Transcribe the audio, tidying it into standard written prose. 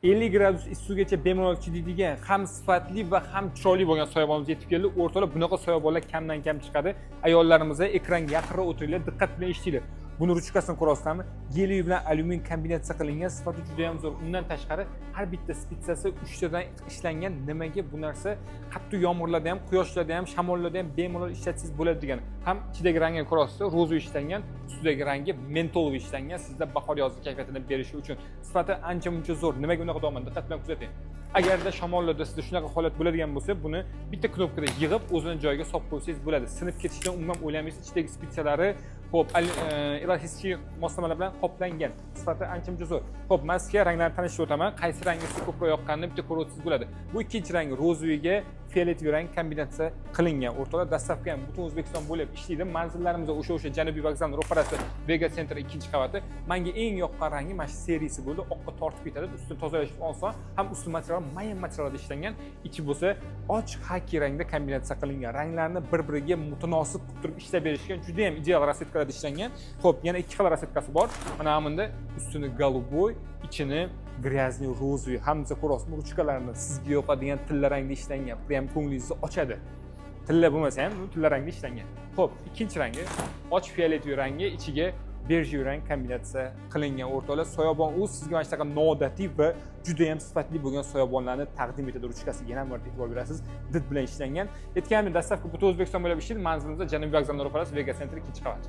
50 gradus issiqgacha bemalol chidaydigan, ham sifatli va ham chiroyli bo'lgan soyabonimiz yetib keldi. O'rtoqlar, bunaqa soyabonlar kamdan kam chiqadi. Ayollarimiz ekranga yaqinroq o'tiringlar, diqqat bilan eshitinglar. Buni ruchkasini ko'rasizlarmi? Geliy bilan alyumin kombinatsiya qilingan, sifati juda ham zo'r. Undan tashqari har bitta spitsasi 3 tadan ishlangan. Nimaga bu narsa qattiq yomg'irlarda ham, quyoshlarda ham, shamollarda ham bemalol ishlatsangiz bo'ladi degan. Ham ichidagi rangini ko'rasizlar, roza ishlangan, ustidagi rangi mentol ishlangan. Sizda bahor yozgi kayfiyatini berishi uchun sifati ancha-muncha zo'r. Nimaga bunaqa deyapman? Diqqat bilan kuzating. Agarda shamollarda sizda shunaqa holat bo'ladigan bo'lsa, buni bitta knopkada yig'ib o'zini joyiga solib qo'ysangiz bo'ladi. Sinib ketishidan umuman o'ylamaysiz. Ichidagi spitsalari xo'p, elastik moslamalar bilan qoplangan. Sifati ancha-muncha zo'r. Xo'p, men sizga ranglarni tanishtirib o'taman. Qaysi rangi sizga ko'proq yoqqanini bitta ko'rib o'tsangiz bo'ladi. Bu ikkinchi rangi rozoviga fioletviy rang kombinatsiya qilingan. O'rtoqlar, dastlabki ham butun O'zbekiston bo'ylab ishlaydi. Manzillarimiz o'sha Janubiy vokzal ro'parasi Vega Center 2-qavati. Menga eng yoqqan rangi mana shu seriyasi bo'ldi. Oqqa tortib ketadi. Ustini tozalash oson, ham usti material mayin materialda ishlangan. Ichi bo'lsa ochiq xaki rangda kombinatsiya qilingan. Ranglarni bir-biriga mutanosib qilib turib ishlab berishgan juda ham ideal rasvetkalarda ishlangan. Xo'p, yana ikki xil rasvetkasi bor. Mana bunda ustini голубой, ichini gryazniy rozoviy. Hamza ko'rasizmi, ruchkalarni sizga yoqadigan tilla rangda ishlangan. Prям ko'nglingizni ochadi. Tilla bo'lmasa ham, tilla rangda ishlangan. Xo'p, ikkinchi rangi ochiq fioletviy rangi, ichiga bejli rang kombinatsiya qilingan. O'rtoqlar, soyabon u sizga mana shunaqa noodatiy va juda ham sifatli bo'lgan soyabonlarni taqdim etadi. Ruchkasiga yana bir e'tibor berasiz. Did bilan ishlangan. Aytganimdek, dastlabki butun O'zbekiston bo'ylab ishlaydi. Manzilimizda Janubiy vokzal ro'parasi Vega Center 2-qavat.